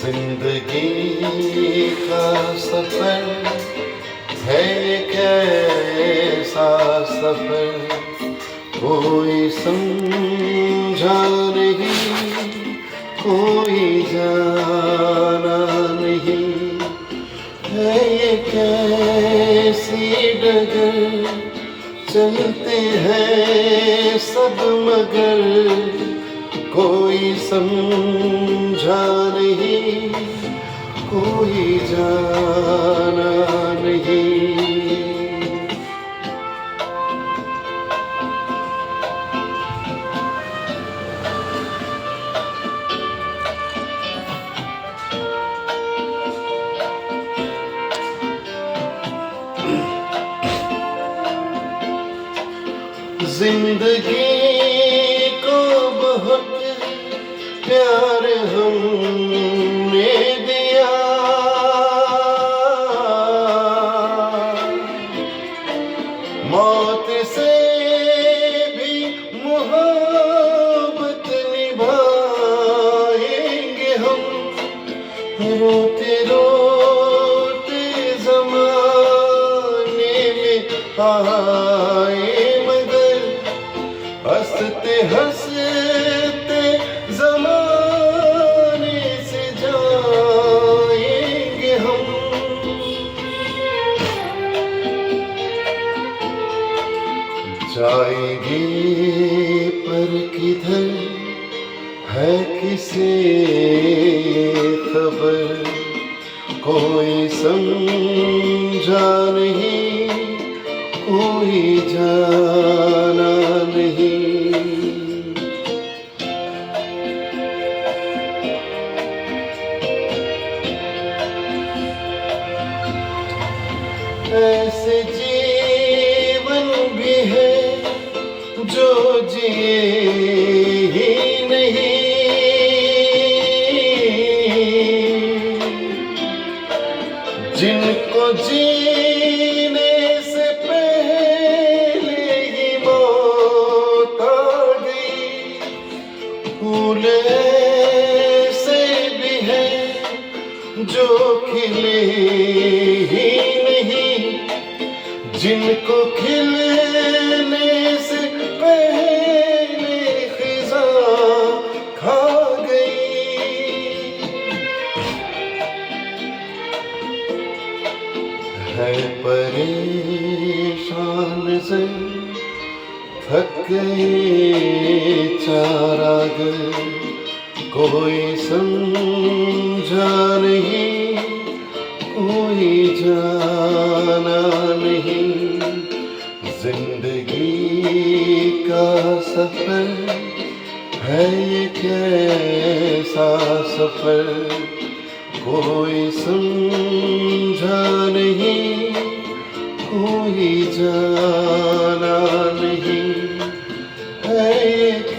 जिंदगी का सफर है एक ऐसा सफर, कोई समझा नहीं, कोई जाना नहीं। है ये कैसी डगर, चलते हैं सब मगर कोई समझा नहीं, कोई जाना नहीं। जिंदगी को बहुत प्यार हमने दिया, मौत से भी मोहब्बत निभाएंगे हम। रोते रोते ज़माने में आए, हंसते हंसते ज़माने से जाएंगे हम। जाएंगे पर किधर है किसे खबर, कोई समझा नहीं, कोई जाना नहीं। ऐसे जीवन भी है जो जिए ही नहीं, जिनको जीने से पहले ही मौत आ गई। फूल ऐसे भी है जो खिले ही नहीं, जिनको खिलने से पहले खिज़ा खा गई। है परेशान से थक गए चारागर, कोई समझा नहीं, कोई जाना नहीं। जिंदगी का सफर है एक ऐसा सफर, कोई समझा नहीं, कोई जाना नहीं। है एक